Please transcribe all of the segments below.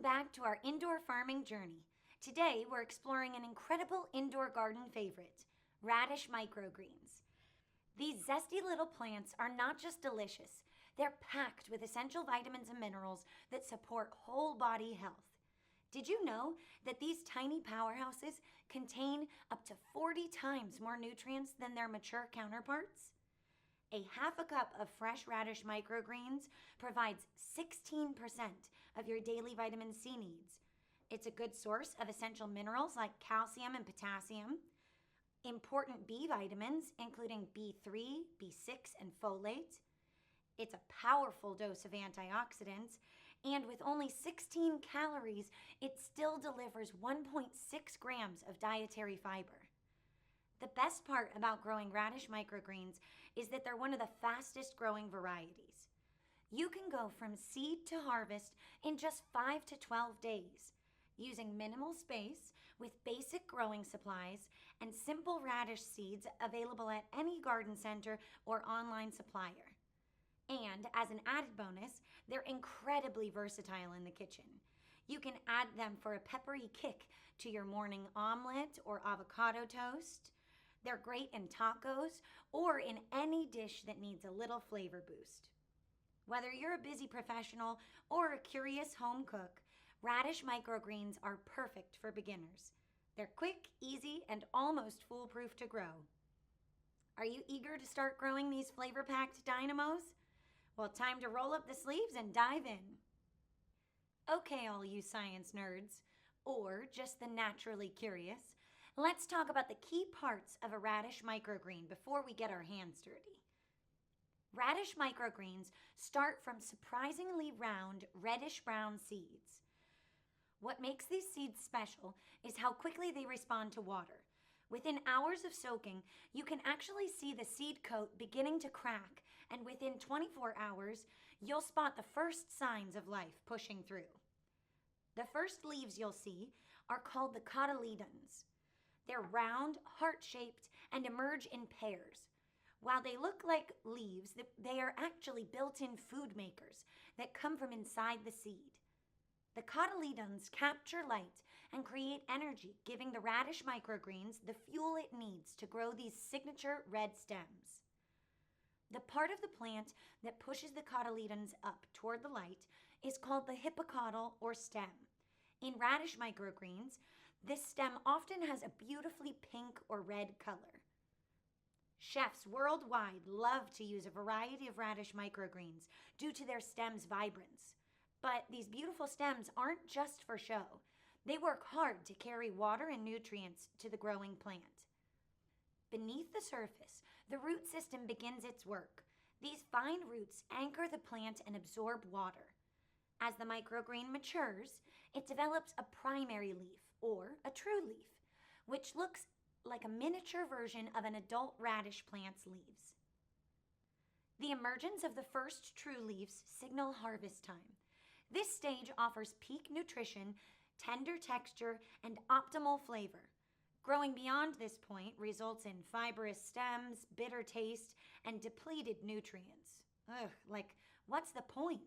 Welcome back to our indoor farming journey. Today we're exploring an incredible indoor garden favorite, radish microgreens. These zesty little plants are not just delicious, they're packed with essential vitamins and minerals that support whole body health. Did you know that these tiny powerhouses contain up to 40 times more nutrients than their mature counterparts? A half a cup of fresh radish microgreens provides 16% of your daily vitamin C needs. It's a good source of essential minerals like calcium and potassium, important B vitamins including B3, B6, and folate. It's a powerful dose of antioxidants, and with only 16 calories, it still delivers 1.6 grams of dietary fiber. The best part about growing radish microgreens is that they're one of the fastest growing varieties. You can go from seed to harvest in just 5 to 12 days, using minimal space with basic growing supplies and simple radish seeds available at any garden center or online supplier. And as an added bonus, they're incredibly versatile in the kitchen. You can add them for a peppery kick to your morning omelet or avocado toast. They're great in tacos or in any dish that needs a little flavor boost. Whether you're a busy professional or a curious home cook, radish microgreens are perfect for beginners. They're quick, easy, and almost foolproof to grow. Are you eager to start growing these flavor-packed dynamos? Well, time to roll up the sleeves and dive in. Okay, all you science nerds, or just the naturally curious, let's talk about the key parts of a radish microgreen before we get our hands dirty. Radish microgreens start from surprisingly round, reddish-brown seeds. What makes these seeds special is how quickly they respond to water. Within hours of soaking, you can actually see the seed coat beginning to crack, and within 24 hours, you'll spot the first signs of life pushing through. The first leaves you'll see are called the cotyledons. They're round, heart-shaped, and emerge in pairs. While they look like leaves, they are actually built-in food makers that come from inside the seed. The cotyledons capture light and create energy, giving the radish microgreens the fuel it needs to grow these signature red stems. The part of the plant that pushes the cotyledons up toward the light is called the hypocotyl or stem. In radish microgreens, this stem often has a beautifully pink or red color. Chefs worldwide love to use a variety of radish microgreens due to their stem's vibrance. But these beautiful stems aren't just for show. They work hard to carry water and nutrients to the growing plant. Beneath the surface, the root system begins its work. These fine roots anchor the plant and absorb water. As the microgreen matures, it develops a primary leaf, or a true leaf, which looks like a miniature version of an adult radish plant's leaves. The emergence of the first true leaves signal harvest time. This stage offers peak nutrition, tender texture, and optimal flavor. Growing beyond this point results in fibrous stems, bitter taste, and depleted nutrients. What's the point?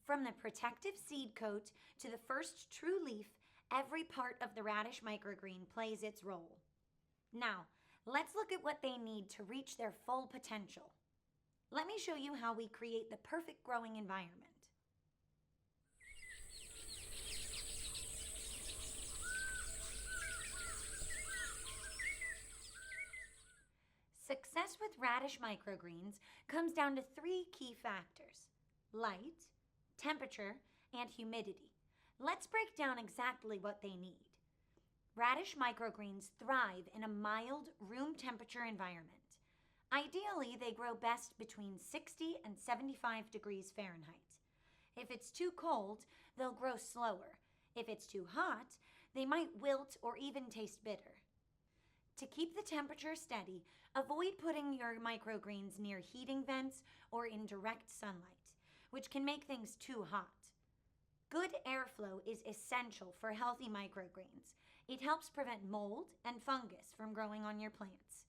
From the protective seed coat to the first true leaf, every part of the radish microgreen plays its role. Now, let's look at what they need to reach their full potential. Let me show you how we create the perfect growing environment. Success with radish microgreens comes down to 3 key factors: light, temperature, and humidity. Let's break down exactly what they need. Radish microgreens thrive in a mild, room temperature environment. Ideally, they grow best between 60 and 75 degrees Fahrenheit. If it's too cold, they'll grow slower. If it's too hot, they might wilt or even taste bitter. To keep the temperature steady, avoid putting your microgreens near heating vents or in direct sunlight, which can make things too hot. Good airflow is essential for healthy microgreens. It helps prevent mold and fungus from growing on your plants.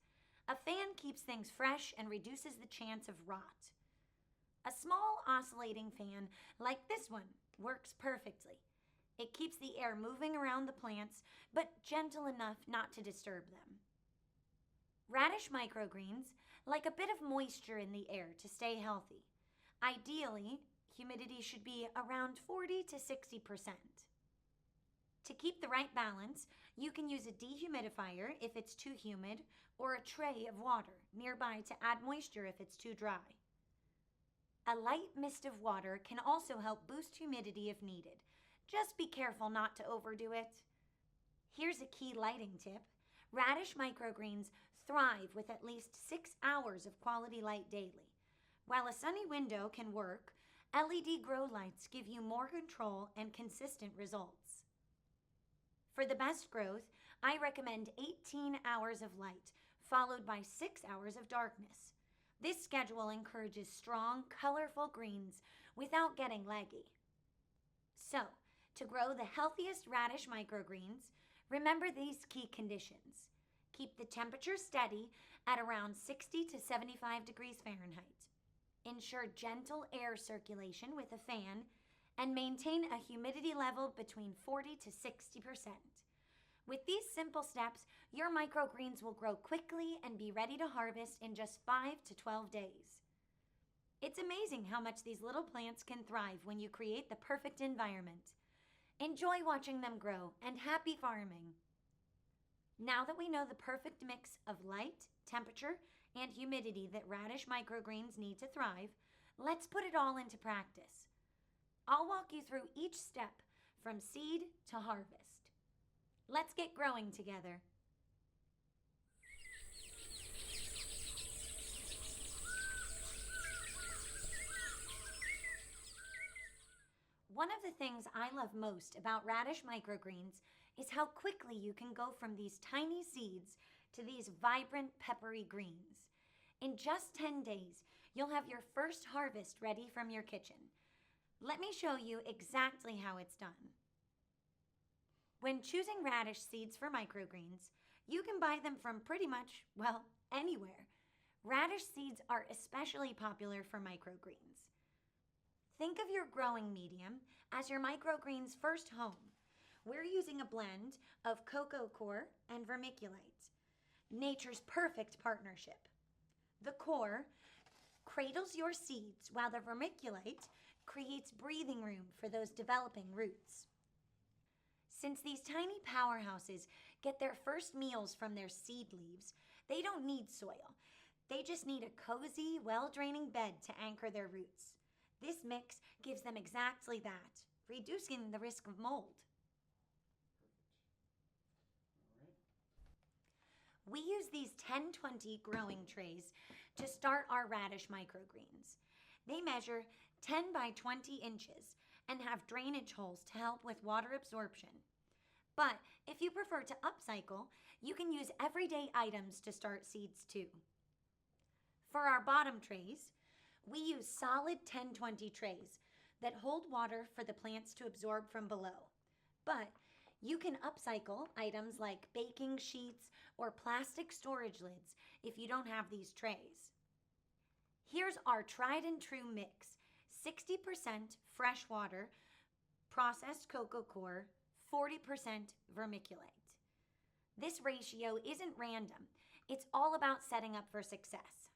A fan keeps things fresh and reduces the chance of rot. A small oscillating fan like this one works perfectly. It keeps the air moving around the plants, but gentle enough not to disturb them. Radish microgreens like a bit of moisture in the air to stay healthy. Ideally, humidity should be around 40 to 60%. To keep the right balance, you can use a dehumidifier if it's too humid or a tray of water nearby to add moisture if it's too dry. A light mist of water can also help boost humidity if needed. Just be careful not to overdo it. Here's a key lighting tip. Radish microgreens thrive with at least 6 hours of quality light daily. While a sunny window can work, LED grow lights give you more control and consistent results. For the best growth, I recommend 18 hours of light, followed by 6 hours of darkness. This schedule encourages strong, colorful greens without getting leggy. So, to grow the healthiest radish microgreens, remember these key conditions. Keep the temperature steady at around 60 to 75 degrees Fahrenheit. Ensure gentle air circulation with a fan and maintain a humidity level between 40 to 60%. With these simple steps, your microgreens will grow quickly and be ready to harvest in just 5 to 12 days. It's amazing how much these little plants can thrive when you create the perfect environment. Enjoy watching them grow and happy farming. Now that we know the perfect mix of light, temperature, and humidity that radish microgreens need to thrive, let's put it all into practice. I'll walk you through each step from seed to harvest. Let's get growing together. One of the things I love most about radish microgreens is how quickly you can go from these tiny seeds to these vibrant peppery greens. In just 10 days, you'll have your first harvest ready from your kitchen. Let me show you exactly how it's done. When choosing radish seeds for microgreens, you can buy them from pretty much, well, anywhere. Radish seeds are especially popular for microgreens. Think of your growing medium as your microgreens' first home. We're using a blend of cocoa coir and vermiculite, nature's perfect partnership. The coir cradles your seeds while the vermiculite creates breathing room for those developing roots. Since these tiny powerhouses get their first meals from their seed leaves, they don't need soil. They just need a cozy, well-draining bed to anchor their roots. This mix gives them exactly that, reducing the risk of mold. We use these 10-20 growing trays to start our radish microgreens. They measure 10 by 20 inches and have drainage holes to help with water absorption. But if you prefer to upcycle, you can use everyday items to start seeds too. For our bottom trays, we use solid 10-20 trays that hold water for the plants to absorb from below. But you can upcycle items like baking sheets or plastic storage lids if you don't have these trays. Here's our tried and true mix: 60% fresh water, processed cocoa coir, 40% vermiculite. This ratio isn't random. It's all about setting up for success.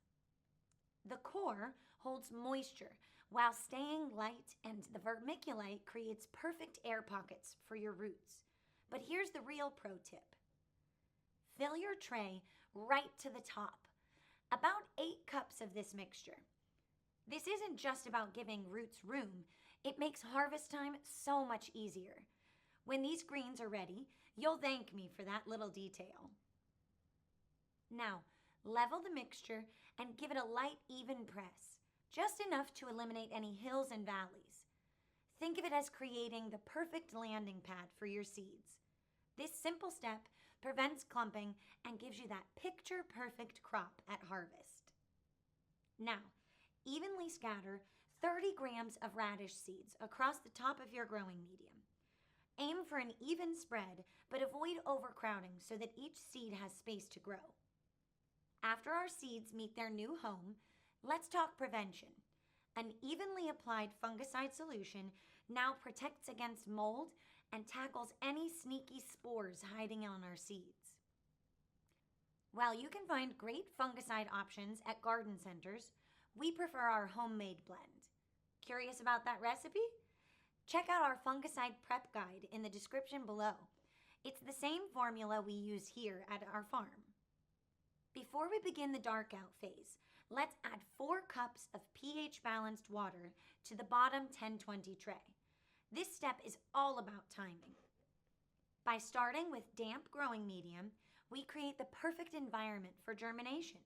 The coir holds moisture while staying light, and the vermiculite creates perfect air pockets for your roots. But here's the real pro tip. Fill your tray right to the top. About 8 cups of this mixture. This isn't just about giving roots room. It makes harvest time so much easier. When these greens are ready, you'll thank me for that little detail. Now, level the mixture and give it a light, even press, just enough to eliminate any hills and valleys. Think of it as creating the perfect landing pad for your seeds. This simple step prevents clumping and gives you that picture-perfect crop at harvest. Now, evenly scatter 30 grams of radish seeds across the top of your growing medium. Aim for an even spread, but avoid overcrowding so that each seed has space to grow. After our seeds meet their new home, let's talk prevention. An evenly applied fungicide solution now protects against mold and tackles any sneaky spores hiding on our seeds. While you can find great fungicide options at garden centers, we prefer our homemade blend. Curious about that recipe? Check out our fungicide prep guide in the description below. It's the same formula we use here at our farm. Before we begin the Darkout phase, let's add 4 cups of pH-balanced water to the bottom 10-20 tray. This step is all about timing. By starting with damp growing medium, we create the perfect environment for germination.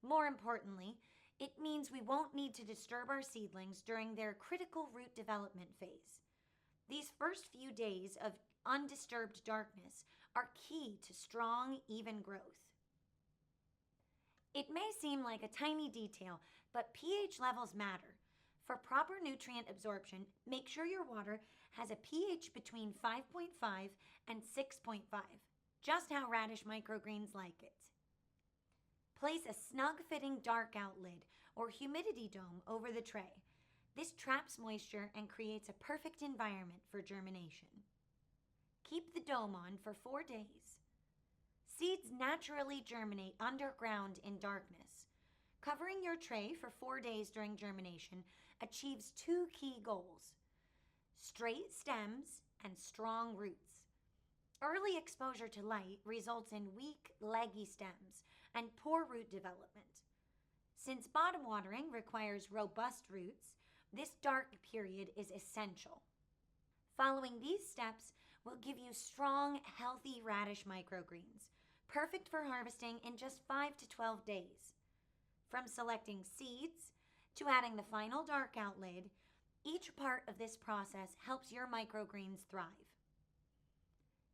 More importantly, it means we won't need to disturb our seedlings during their critical root development phase. These first few days of undisturbed darkness are key to strong, even growth. It may seem like a tiny detail, but pH levels matter. For proper nutrient absorption, make sure your water has a pH between 5.5 and 6.5, just how radish microgreens like it. Place a snug-fitting Darkout lid or humidity dome over the tray. This traps moisture and creates a perfect environment for germination. Keep the dome on for 4 days. Seeds naturally germinate underground in darkness. Covering your tray for 4 days during germination achieves 2 key goals: straight stems and strong roots. Early exposure to light results in weak, leggy stems and poor root development. Since bottom watering requires robust roots, this dark period is essential. Following these steps will give you strong, healthy radish microgreens, perfect for harvesting in just 5 to 12 days. From selecting seeds to adding the final Darkout lid, each part of this process helps your microgreens thrive.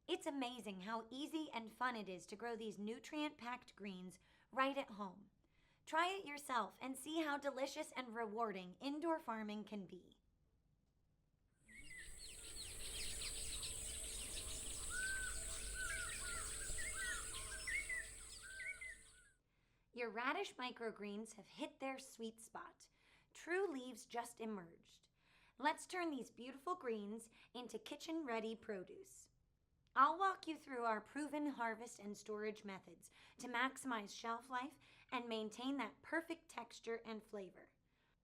It's amazing how easy and fun it is to grow these nutrient-packed greens right at home. Try it yourself and see how delicious and rewarding indoor farming can be. Your radish microgreens have hit their sweet spot. True leaves just emerged. Let's turn these beautiful greens into kitchen-ready produce. I'll walk you through our proven harvest and storage methods to maximize shelf life and maintain that perfect texture and flavor.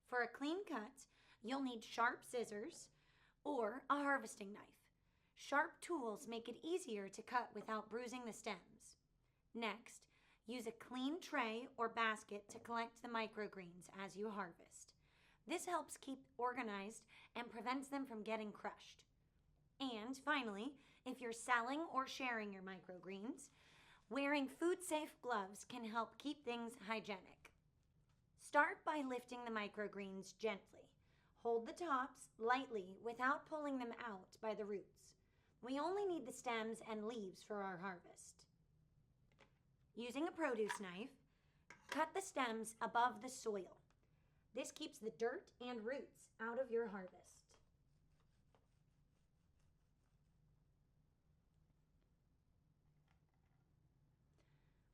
For a clean cut, you'll need sharp scissors or a harvesting knife. Sharp tools make it easier to cut without bruising the stems. Next, use a clean tray or basket to collect the microgreens as you harvest. This helps keep organized and prevents them from getting crushed. And finally, if you're selling or sharing your microgreens, wearing food-safe gloves can help keep things hygienic. Start by lifting the microgreens gently. Hold the tops lightly without pulling them out by the roots. We only need the stems and leaves for our harvest. Using a produce knife, cut the stems above the soil. This keeps the dirt and roots out of your harvest.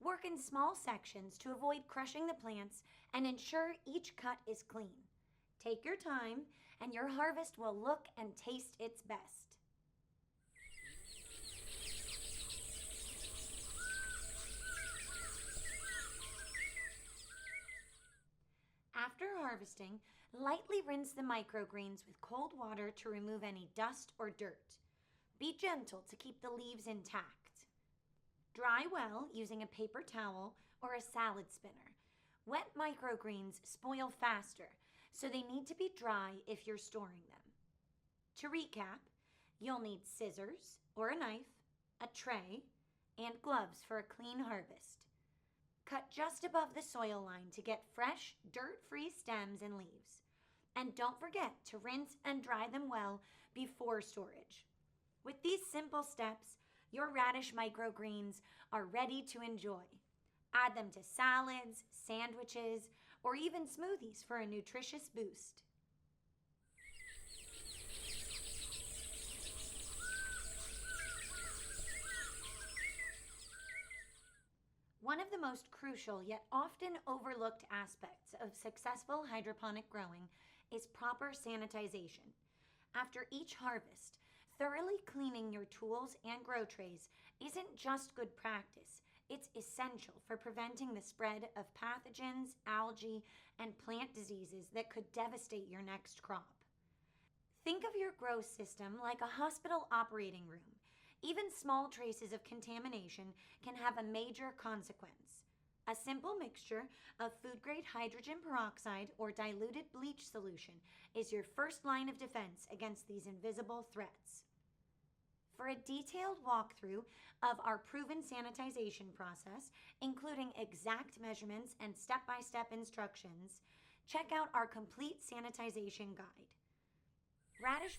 Work in small sections to avoid crushing the plants and ensure each cut is clean. Take your time and your harvest will look and taste its best. After harvesting, lightly rinse the microgreens with cold water to remove any dust or dirt. Be gentle to keep the leaves intact. Dry well using a paper towel or a salad spinner. Wet microgreens spoil faster, so they need to be dry if you're storing them. To recap, you'll need scissors or a knife, a tray, and gloves for a clean harvest. Cut just above the soil line to get fresh, dirt-free stems and leaves. And don't forget to rinse and dry them well before storage. With these simple steps, your radish microgreens are ready to enjoy. Add them to salads, sandwiches, or even smoothies for a nutritious boost. One of the most crucial yet often overlooked aspects of successful hydroponic growing is proper sanitization. After each harvest, thoroughly cleaning your tools and grow trays isn't just good practice, it's essential for preventing the spread of pathogens, algae, and plant diseases that could devastate your next crop. Think of your grow system like a hospital operating room. Even small traces of contamination can have a major consequence. A simple mixture of food-grade hydrogen peroxide or diluted bleach solution is your first line of defense against these invisible threats. For a detailed walkthrough of our proven sanitization process, including exact measurements and step-by-step instructions, check out our complete sanitization guide. Radish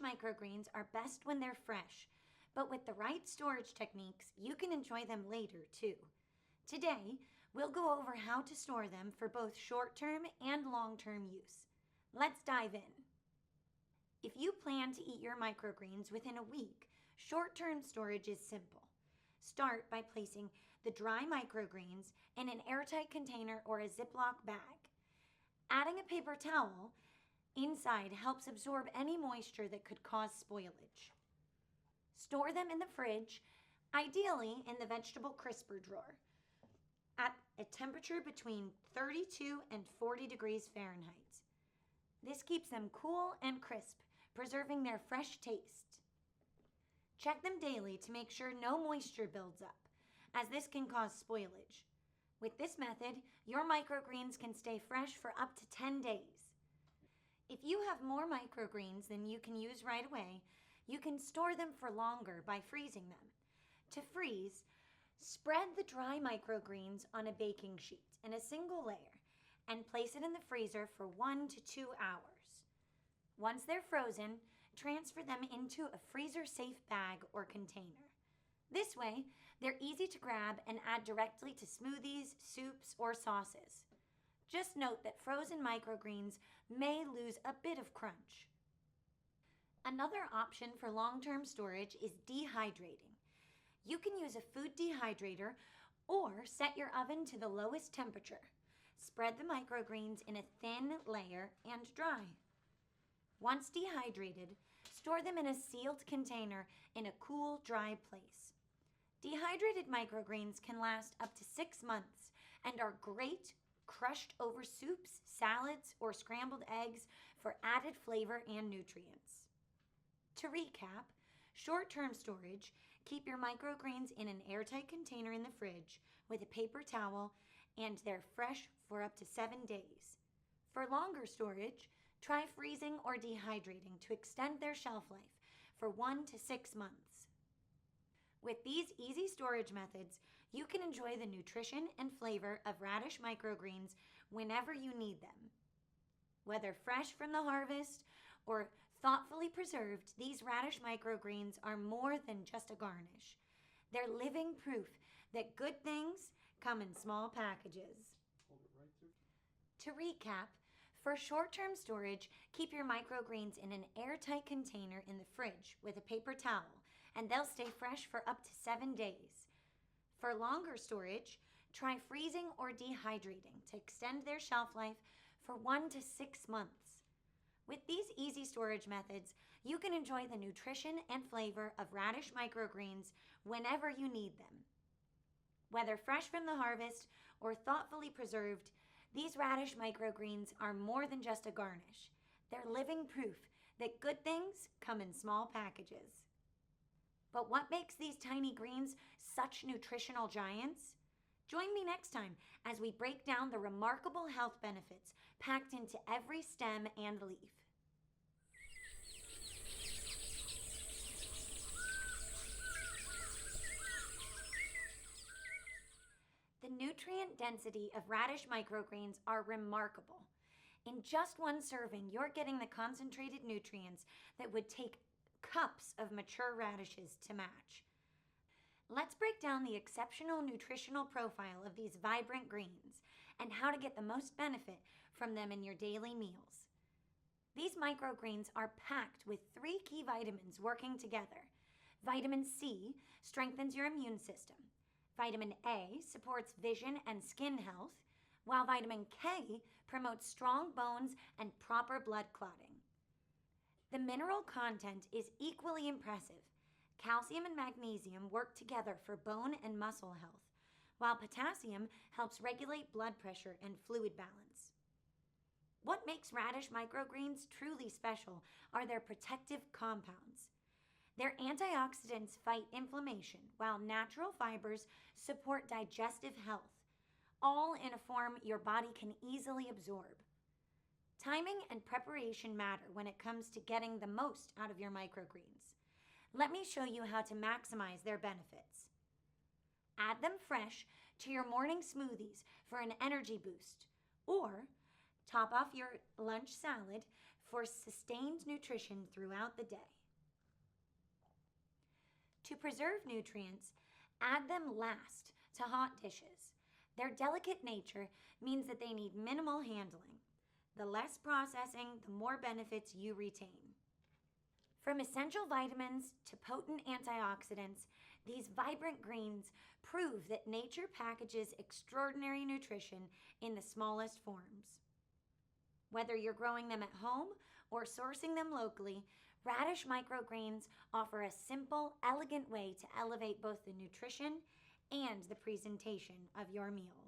microgreens are best when they're fresh, but with the right storage techniques, you can enjoy them later too. Today, we'll go over how to store them for both short-term and long-term use. Let's dive in. If you plan to eat your microgreens within a week, short-term storage is simple. Start by placing the dry microgreens in an airtight container or a Ziploc bag. Adding a paper towel inside helps absorb any moisture that could cause spoilage. Store them in the fridge, ideally in the vegetable crisper drawer, at a temperature between 32 and 40 degrees Fahrenheit. This keeps them cool and crisp, preserving their fresh taste. Check them daily to make sure no moisture builds up, as this can cause spoilage. With this method, your microgreens can stay fresh for up to 10 days. If you have more microgreens than you can use right away, you can store them for longer by freezing them. To freeze, spread the dry microgreens on a baking sheet in a single layer and place it in the freezer for 1 to 2 hours. Once they're frozen, transfer them into a freezer-safe bag or container. This way, they're easy to grab and add directly to smoothies, soups, or sauces. Just note that frozen microgreens may lose a bit of crunch. Another option for long-term storage is dehydrating. You can use a food dehydrator or set your oven to the lowest temperature. Spread the microgreens in a thin layer and dry. Once dehydrated, store them in a sealed container in a cool, dry place. Dehydrated microgreens can last up to 6 months and are great crushed over soups, salads, or scrambled eggs for added flavor and nutrients. To recap, short-term storage, keep your microgreens in an airtight container in the fridge with a paper towel, and they're fresh for up to 7 days. For longer storage, try freezing or dehydrating to extend their shelf life for 1 to 6 months. With these easy storage methods, you can enjoy the nutrition and flavor of radish microgreens whenever you need them. Whether fresh from the harvest or thoughtfully preserved, these radish microgreens are more than just a garnish. They're living proof that good things come in small packages. To recap, for short-term storage, keep your microgreens in an airtight container in the fridge with a paper towel, and they'll stay fresh for up to 7 days. For longer storage, try freezing or dehydrating to extend their shelf life for 1 to 6 months. With these easy storage methods, you can enjoy the nutrition and flavor of radish microgreens whenever you need them. Whether fresh from the harvest or thoughtfully preserved, these radish microgreens are more than just a garnish. They're living proof that good things come in small packages. But what makes these tiny greens such nutritional giants? Join me next time as we break down the remarkable health benefits packed into every stem and leaf. The nutrient density of radish microgreens are remarkable. In just one serving, you're getting the concentrated nutrients that would take cups of mature radishes to match. Let's break down the exceptional nutritional profile of these vibrant greens and how to get the most benefit from them in your daily meals. These microgreens are packed with 3 key vitamins working together. Vitamin C strengthens your immune system. Vitamin A supports vision and skin health, while vitamin K promotes strong bones and proper blood clotting. The mineral content is equally impressive. Calcium and magnesium work together for bone and muscle health, while potassium helps regulate blood pressure and fluid balance. What makes radish microgreens truly special are their protective compounds. Their antioxidants fight inflammation, while natural fibers support digestive health, all in a form your body can easily absorb. Timing and preparation matter when it comes to getting the most out of your microgreens. Let me show you how to maximize their benefits. Add them fresh to your morning smoothies for an energy boost, or top off your lunch salad for sustained nutrition throughout the day. To preserve nutrients, add them last to hot dishes. Their delicate nature means that they need minimal handling. The less processing, the more benefits you retain. From essential vitamins to potent antioxidants, these vibrant greens prove that nature packages extraordinary nutrition in the smallest forms. Whether you're growing them at home or sourcing them locally, radish microgreens offer a simple, elegant way to elevate both the nutrition and the presentation of your meals.